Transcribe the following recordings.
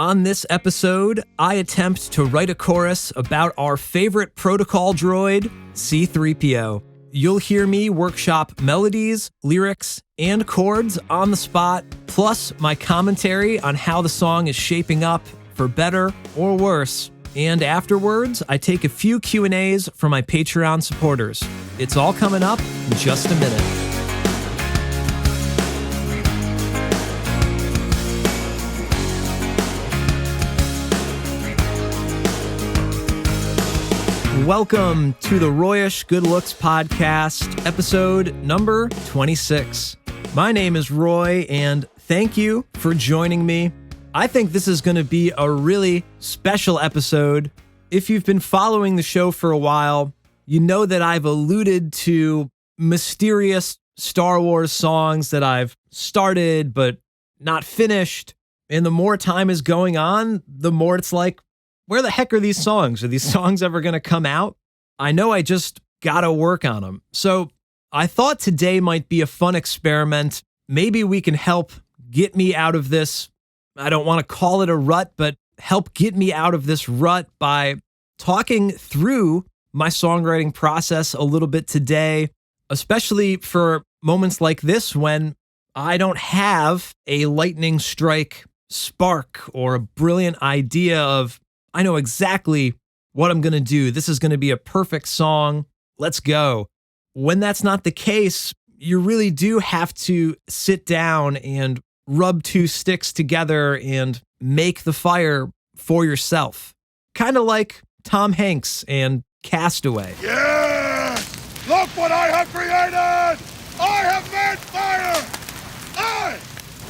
On this episode, I attempt to write a chorus about our favorite protocol droid, C-3PO. You'll hear me workshop melodies, lyrics, and chords on the spot, plus my commentary on how the song is shaping up for better or worse. And afterwards, I take a few Q&As from my Patreon supporters. It's all coming up in just a minute. Welcome to the Royish Good Looks Podcast, episode number 26. My name is Roy, and thank you for joining me. I think this is going to be a really special episode. If you've been following the show for a while, you know that I've alluded to mysterious Star Wars songs that I've started but not finished. And the more time is going on, the more it's like, where the heck are these songs? Are these songs ever going to come out? I know I just got to work on them. So I thought today might be a fun experiment. Maybe we can help get me out of this. I don't want to call it a rut, but help get me out of this rut by talking through my songwriting process a little bit today, especially for moments like this when I don't have a lightning strike spark or a brilliant idea of, I know exactly what I'm going to do. This is going to be a perfect song. Let's go. When that's not the case, you really do have to sit down and rub two sticks together and make the fire for yourself. Kind of like Tom Hanks and Castaway. Yeah! Look what I have created! I have made fire! I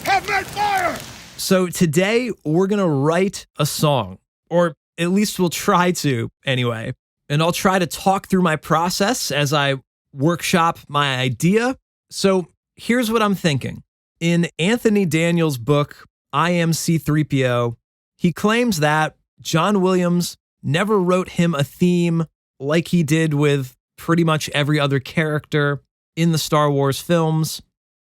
have made fire! So today we're going to write a song. Or at least we'll try to, anyway. And I'll try to talk through my process as I workshop my idea. So here's what I'm thinking. In Anthony Daniels' book, I Am C-3PO, he claims that John Williams never wrote him a theme like he did with pretty much every other character in the Star Wars films.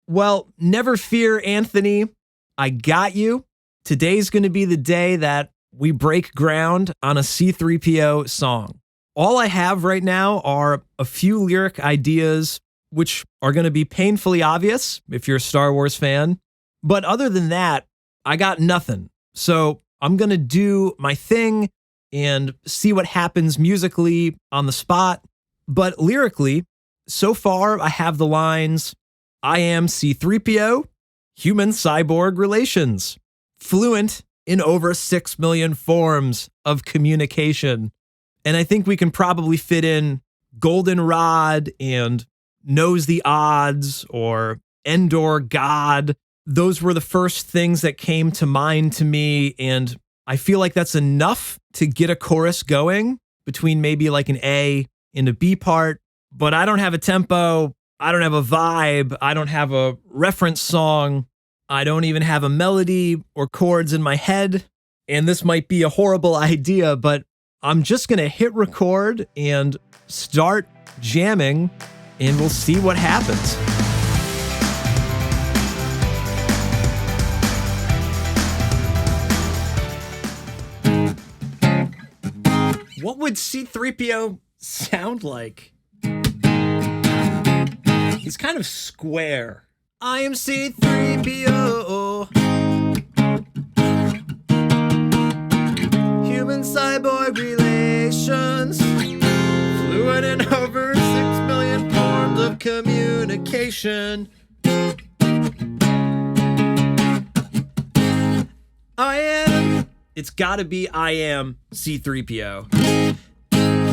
Well, never fear, Anthony. I got you. Today's going to be the day that we break ground on a C-3PO song. All I have right now are a few lyric ideas, which are going to be painfully obvious if you're a Star Wars fan. But other than that, I got nothing. So I'm going to do my thing and see what happens musically on the spot. But lyrically, so far I have the lines, I am C-3PO, human-cyborg relations, fluent in over 6 million forms of communication. And I think we can probably fit in goldenrod and knows the odds or Endor God. Those were the first things that came to mind to me. And I feel like that's enough to get a chorus going between maybe like an A and a B part. But I don't have a tempo. I don't have a vibe. I don't have a reference song. I don't even have a melody or chords in my head, and this might be a horrible idea, but I'm just going to hit record and start jamming, and we'll see what happens. What would C-3PO sound like? He's kind of square. I am C-3PO, human-cyborg relations, fluent in over 6 million forms of communication. It's gotta be I am C-3PO.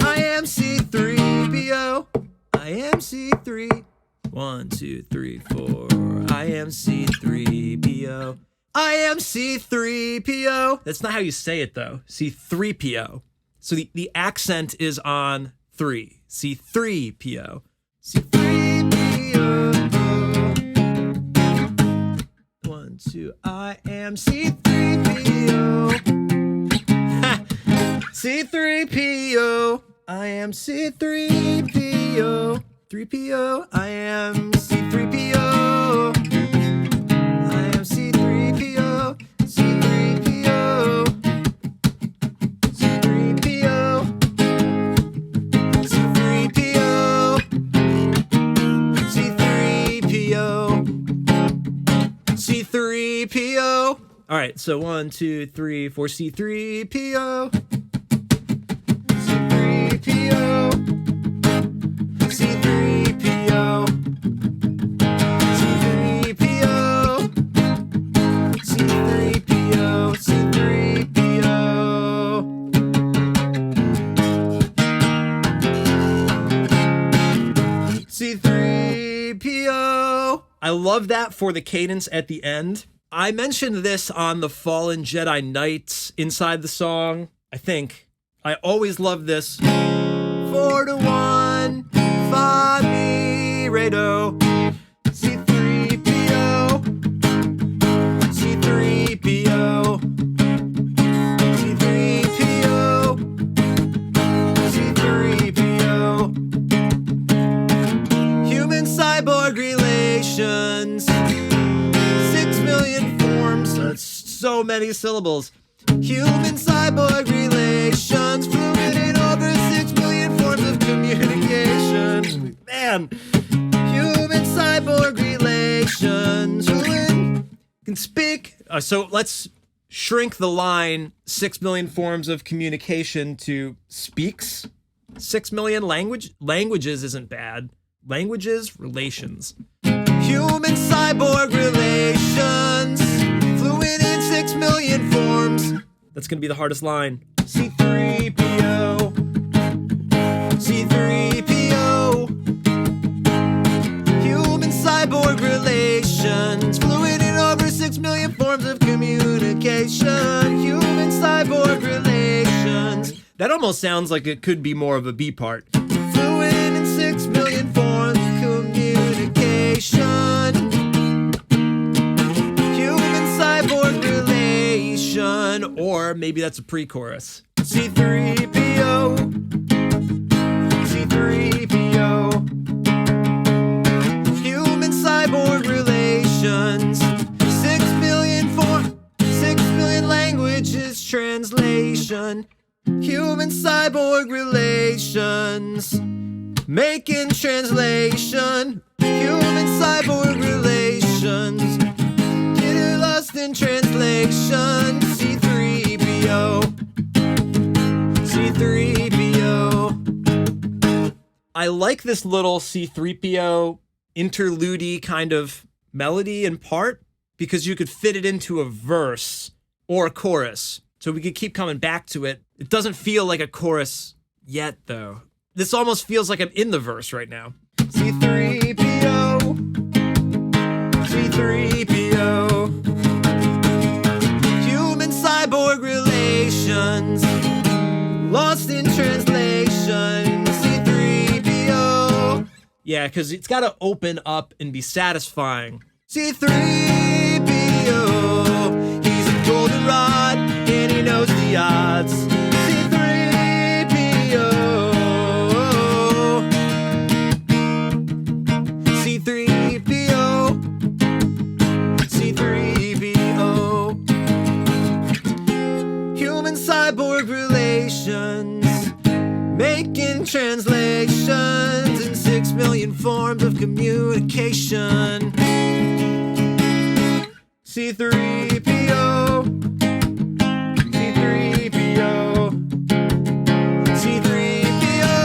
I am C-3PO, I am C-3. 1, 2, 3, 4. I am C-3PO. I am C-3PO. That's not how you say it, though. C-3PO. So the accent is on 3. C-3PO. C-3PO. 1, 2. I am C-3PO. C-3PO. I am C-3PO. 3PO, I am C-3PO. I am C-3PO. C-3PO. All right, so 1, 2, 3, 4, C-3PO. C-3PO. C-3PO. C-3PO. C-3PO. C-3PO. C-3PO. I love that for the cadence at the end. I mentioned this on the Fallen Jedi Knights inside the song, I think. I always love this. 4 to 1, fa mi re do. C-3PO. C-3PO. C-3PO. C-3PO. Human cyborg relations. 6 million forms. That's so many syllables. Human cyborg relations. Fluid in over 6 million forms of communication. Man. Human cyborg relations. Fluid can speak. So let's shrink the line 6 million forms of communication to speaks. 6 million languages isn't bad. Languages, relations. Human cyborg relations. Fluid in 6 million forms. That's gonna be the hardest line. C-3PO. C-3PO. Human cyborg relations. Fluid in over 6 million forms of communication. Human cyborg relations. That almost sounds like it could be more of a B part. Fluid in 6 million forms of communication. Human cyborg relation. Or maybe that's a pre-chorus. C-3PO. C-3PO. Human cyborg relations. 6 million languages translation. Human cyborg relations. Making translation. Human cyborg relations. Get lost in translation. C-3PO. C-3PO. I like this little C-3PO interlude-y kind of melody and part because you could fit it into a verse or a chorus. So we could keep coming back to it. It doesn't feel like a chorus yet, though. This almost feels like I'm in the verse right now. C-3PO. C-3PO. Human cyborg relations. Lost in translation. C-3PO. Yeah, because it's got to open up and be satisfying. C-3PO. He's a goldenrod and he knows the odds. C-3PO. C-3PO. C-3PO. Human cyborg relations. Making translations in 6 million forms of communication. C-3PO. C-3PO. C-3PO.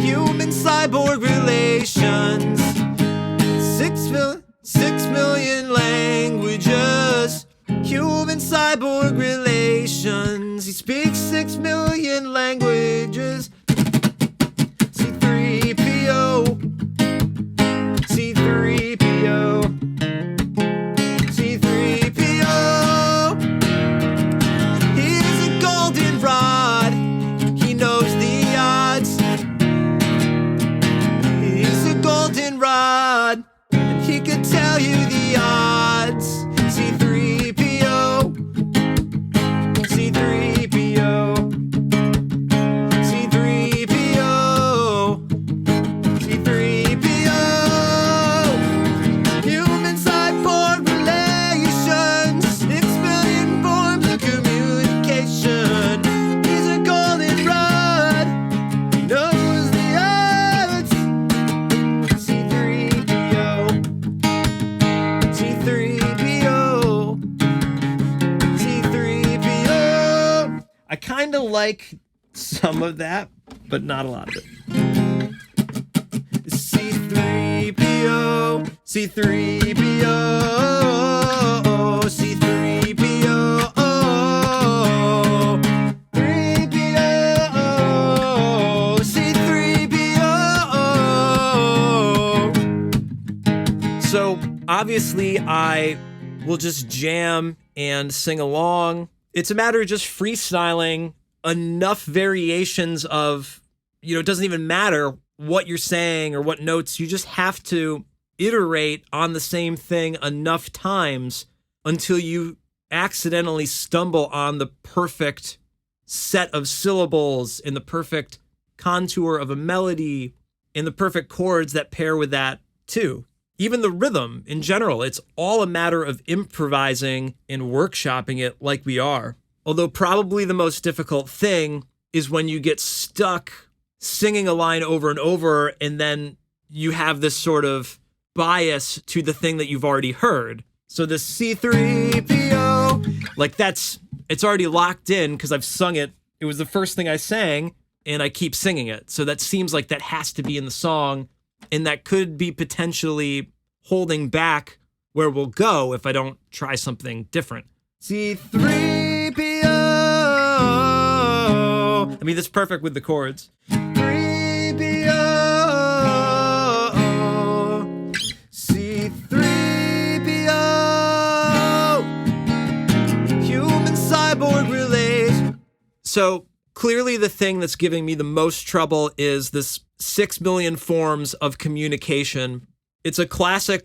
Human cyborg relations. 6 million languages. Human cyborg relations. He speaks 6 million languages. C-3PO. C-3PO. C-3PO. He's a goldenrod. He knows the odds. He's a goldenrod. And he could tell you the odds. C-3PO. C-3PO. kind of like some of that, but not a lot of it. C-3PO, C-3PO, C-3PO, 3PO, C-3PO. So obviously I will just jam and sing along. It's a matter of just freestyling enough variations of, it doesn't even matter what you're saying or what notes. You just have to iterate on the same thing enough times until you accidentally stumble on the perfect set of syllables and the perfect contour of a melody and the perfect chords that pair with that too. Even the rhythm in general, it's all a matter of improvising and workshopping it like we are. Although probably the most difficult thing is when you get stuck singing a line over and over and then you have this sort of bias to the thing that you've already heard. So the C-3PO, like it's already locked in because I've sung it. It was the first thing I sang and I keep singing it. So that seems like that has to be in the song. And that could be potentially holding back where we'll go if I don't try something different. C-3PO. I mean, that's perfect with the chords. 3PO. C-3PO. Human cyborg relays. So clearly the thing that's giving me the most trouble is this 6 million forms of communication. It's a classic,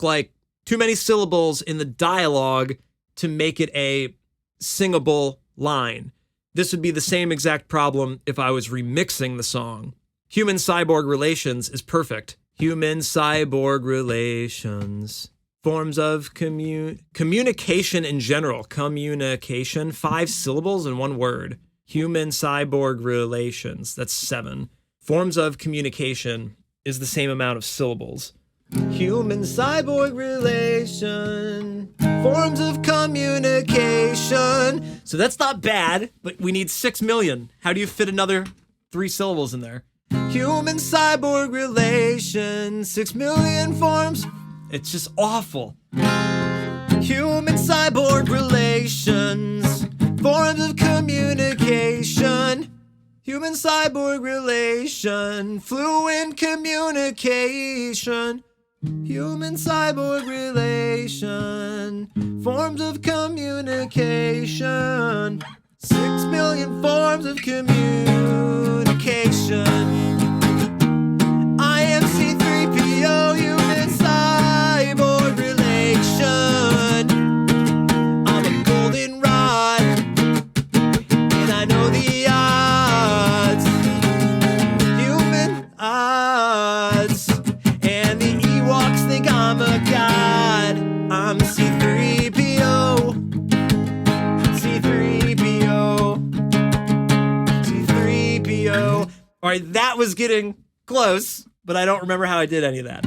too many syllables in the dialogue to make it a singable line. This would be the same exact problem if I was remixing the song. Human-cyborg relations is perfect. Human-cyborg relations. Forms of communication in general. Communication. 5 syllables in one word. Human-cyborg relations. That's 7. Forms of communication is the same amount of syllables. Human-cyborg relation. Forms of communication. So that's not bad, but we need 6 million. How do you fit another 3 syllables in there? Human-cyborg relation. 6 million forms. It's just awful. Human-cyborg relations. Forms of communication. Human-cyborg relation. Fluent communication. Human-cyborg relation. Forms of communication. 6 million forms of communication. I am C-3PO, human-cyborg relation. I'm a goldenrod, and I know the odds. Human odds. And the Ewoks think I'm a god. I'm C-3PO. C-3PO. C-3PO. All right, that was getting close, but I don't remember how I did any of that.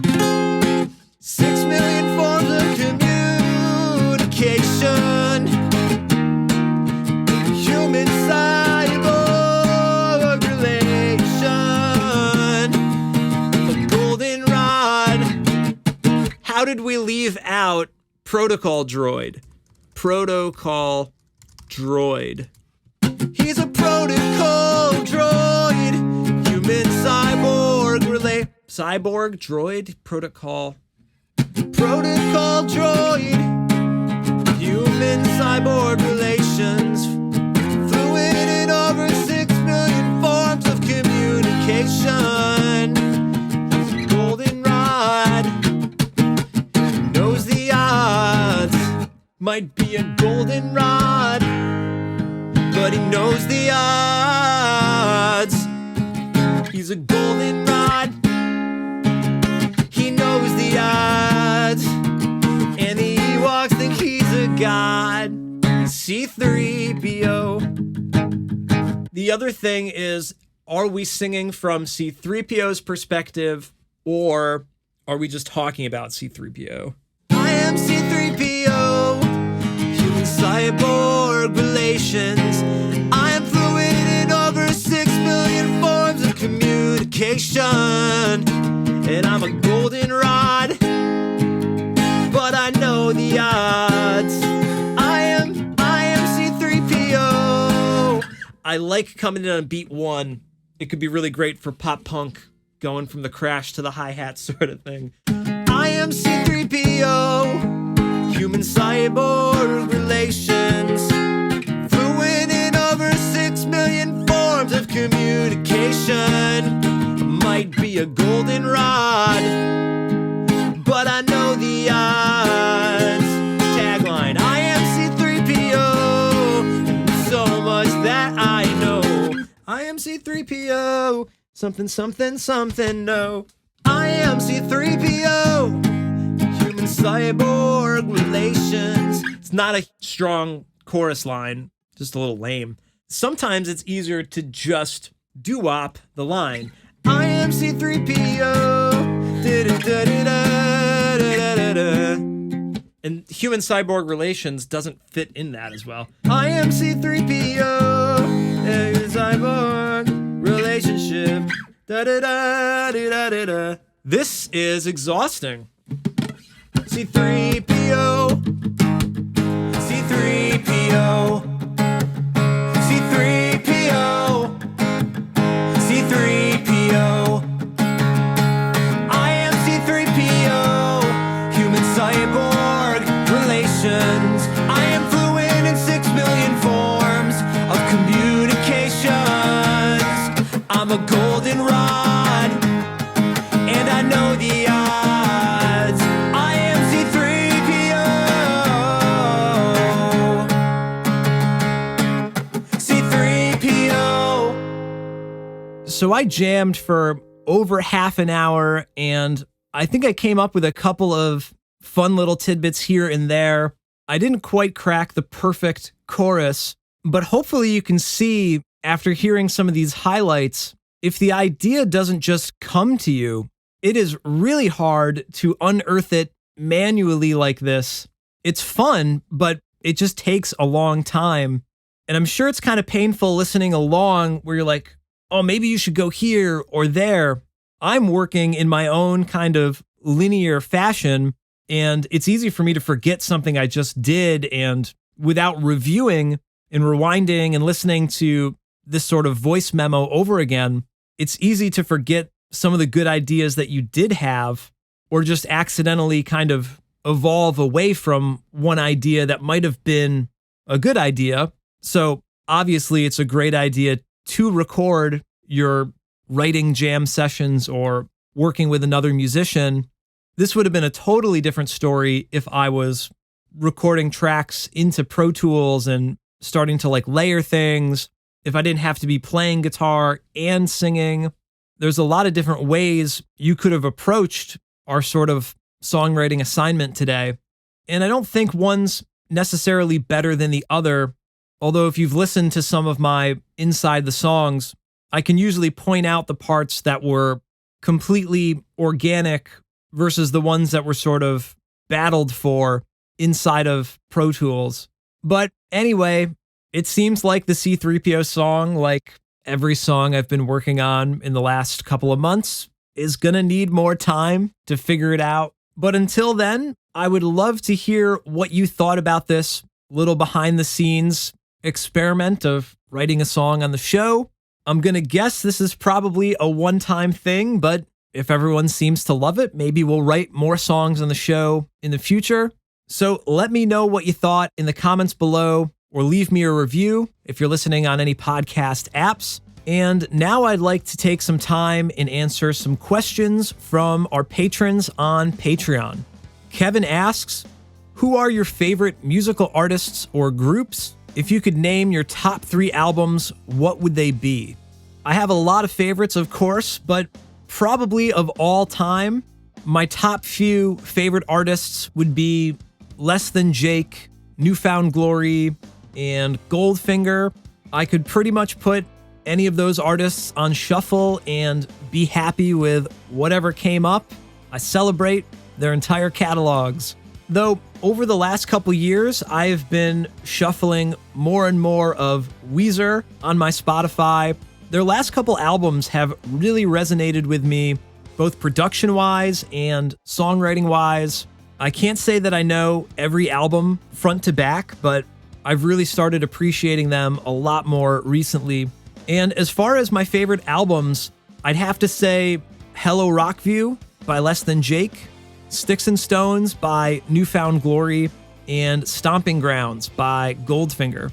6 million forms of communication. Human cyborg relation. A goldenrod. How did we leave out protocol droid? Protocol droid. He's a protocol droid. Human cyborg relay. Cyborg droid. Protocol. Protocol droid. Human cyborg relations. Fluid in over 6 million forms of communication. He's a goldenrod. Knows the odds. Might be a goldenrod, but he knows the odds. He's a goldenrod. He knows the odds. And the Ewoks think he's a god. C-3PO. The other thing is, are we singing from C-3PO's perspective, or are we just talking about C-3PO? I am C-3PO. Human cyborg relations. I am fluid in communication. And I'm a goldenrod, but I know the odds. I am C-3PO. I like coming in on beat one. It could be really great for pop punk, going from the crash to the hi-hat sort of thing. I am C-3PO, human cyborg relations, fluent in over 6 million forms of communication. Might be a goldenrod, but I know the odds. Tagline, I am C-3PO, and so much that I know. I am C-3PO, something, something, something, no. I am C-3PO, human cyborg relations. It's not a strong chorus line, just a little lame. Sometimes it's easier to just doo-wop the line. I am C-3PO. And human cyborg relations doesn't fit in that as well. I am C-3PO. Human cyborg relationship. This is exhausting. C-3PO. C-3PO. C-3PO. C-3PO. I am C-3PO. Human cyborg relations. I am fluent in 6 million forms of communications. I'm a goldenrod, and I know the odds. I am C-3PO. C-3PO. So I jammed for over half an hour, and I think I came up with a couple of fun little tidbits here and there. I didn't quite crack the perfect chorus, but hopefully you can see after hearing some of these highlights, if the idea doesn't just come to you, it is really hard to unearth it manually like this. It's fun, but it just takes a long time. And I'm sure it's kind of painful listening along where you're like, oh, maybe you should go here or there. I'm working in my own kind of linear fashion, and it's easy for me to forget something I just did. And without reviewing and rewinding and listening to this sort of voice memo over again, it's easy to forget some of the good ideas that you did have, or just accidentally kind of evolve away from one idea that might have been a good idea. So obviously it's a great idea to record your writing jam sessions or working with another musician. This would have been a totally different story if I was recording tracks into Pro Tools and starting to like layer things, if I didn't have to be playing guitar and singing. There's a lot of different ways you could have approached our sort of songwriting assignment today. And I don't think one's necessarily better than the other. Although if you've listened to some of my Inside the Songs, I can usually point out the parts that were completely organic versus the ones that were sort of battled for inside of Pro Tools. But anyway, it seems like the C-3PO song, like every song I've been working on in the last couple of months, is gonna need more time to figure it out. But until then, I would love to hear what you thought about this little behind the scenes experiment of writing a song on the show. I'm gonna guess this is probably a one-time thing, but if everyone seems to love it, maybe we'll write more songs on the show in the future. So let me know what you thought in the comments below, or leave me a review if you're listening on any podcast apps. And now I'd like to take some time and answer some questions from our patrons on Patreon. Kevin asks, who are your favorite musical artists or groups? If you could name your top 3 albums, what would they be? I have a lot of favorites, of course, but probably of all time, my top few favorite artists would be Less Than Jake, Newfound Glory, and Goldfinger. I could pretty much put any of those artists on shuffle and be happy with whatever came up. I celebrate their entire catalogs. Though over the last couple years, I've been shuffling more and more of Weezer on my Spotify. Their last couple albums have really resonated with me, both production-wise and songwriting-wise. I can't say that I know every album front to back, but I've really started appreciating them a lot more recently. And as far as my favorite albums, I'd have to say Hello Rockview by Less Than Jake, Sticks and Stones by Newfound Glory, and Stomping Grounds by Goldfinger.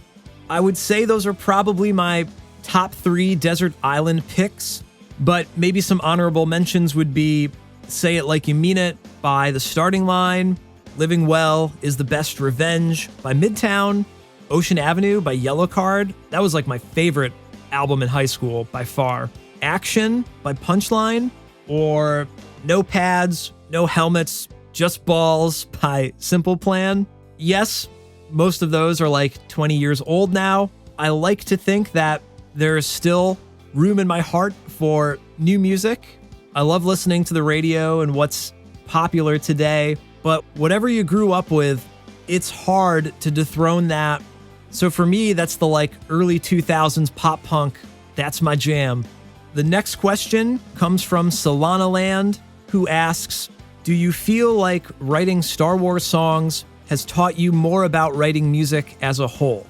I would say those are probably my top 3 desert island picks, but maybe some honorable mentions would be Say It Like You Mean It by The Starting Line, Living Well Is the Best Revenge by Midtown, Ocean Avenue by Yellowcard. That was like my favorite album in high school by far. Action by Punchline, or No Pads, No Helmets, Just Balls by Simple Plan. Yes, most of those are like 20 years old now. I like to think that there is still room in my heart for new music. I love listening to the radio and what's popular today, but whatever you grew up with, it's hard to dethrone that. So for me, that's the like early 2000s pop punk. That's my jam. The next question comes from Solana Land, who asks, do you feel like writing Star Wars songs has taught you more about writing music as a whole?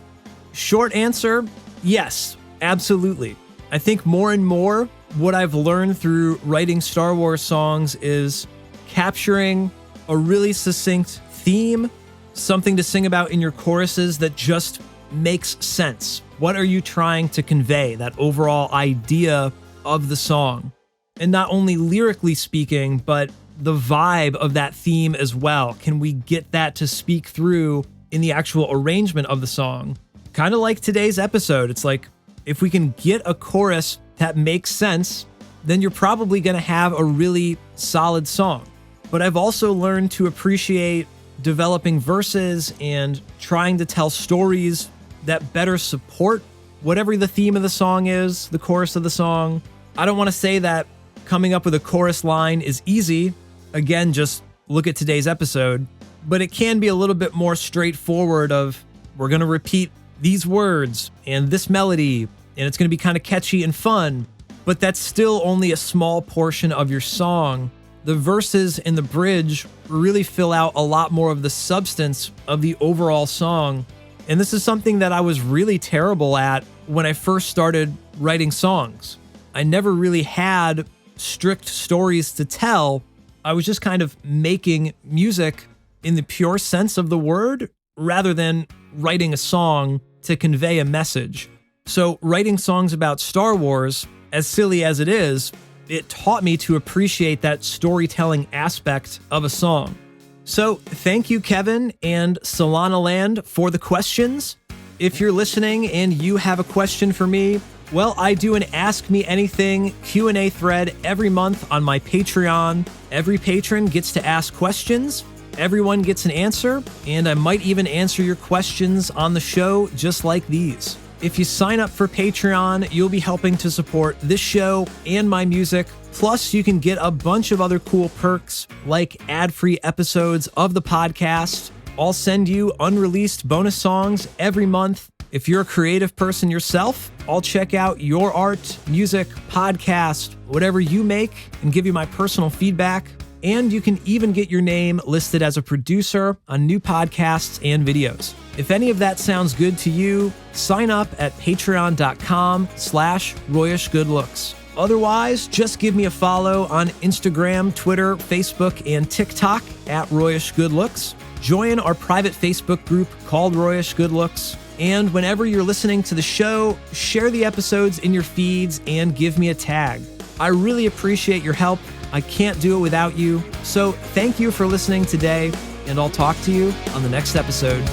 Short answer, yes, absolutely. I think more and more what I've learned through writing Star Wars songs is capturing a really succinct theme, something to sing about in your choruses that just makes sense. What are you trying to convey? That overall idea of the song. And not only lyrically speaking, but the vibe of that theme as well. Can we get that to speak through in the actual arrangement of the song? Kind of like today's episode. It's like, if we can get a chorus that makes sense, then you're probably going to have a really solid song. But I've also learned to appreciate developing verses and trying to tell stories that better support whatever the theme of the song is, the chorus of the song. I don't want to say that coming up with a chorus line is easy. Again, just look at today's episode. But it can be a little bit more straightforward of, we're going to repeat these words and this melody, and it's going to be kind of catchy and fun. But that's still only a small portion of your song. The verses and the bridge really fill out a lot more of the substance of the overall song. And this is something that I was really terrible at when I first started writing songs. I never really had strict stories to tell. I was just kind of making music in the pure sense of the word, rather than writing a song to convey a message. So writing songs about Star Wars, as silly as it is, it taught me to appreciate that storytelling aspect of a song. So thank you, Kevin and Solana Land, for the questions. If you're listening and you have a question for me, well, I do an Ask Me Anything Q&A thread every month on my Patreon. Every patron gets to ask questions. Everyone gets an answer, and I might even answer your questions on the show just like these. If you sign up for Patreon, you'll be helping to support this show and my music. Plus, you can get a bunch of other cool perks like ad-free episodes of the podcast. I'll send you unreleased bonus songs every month. If you're a creative person yourself, I'll check out your art, music, podcast, whatever you make, and give you my personal feedback. And you can even get your name listed as a producer on new podcasts and videos. If any of that sounds good to you, sign up at patreon.com/RoyishGoodLooks. Otherwise, just give me a follow on Instagram, Twitter, Facebook, and TikTok at Royish Good Looks. Join our private Facebook group called Royish Good Looks. And whenever you're listening to the show, share the episodes in your feeds and give me a tag. I really appreciate your help. I can't do it without you. So thank you for listening today, and I'll talk to you on the next episode.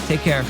Take care.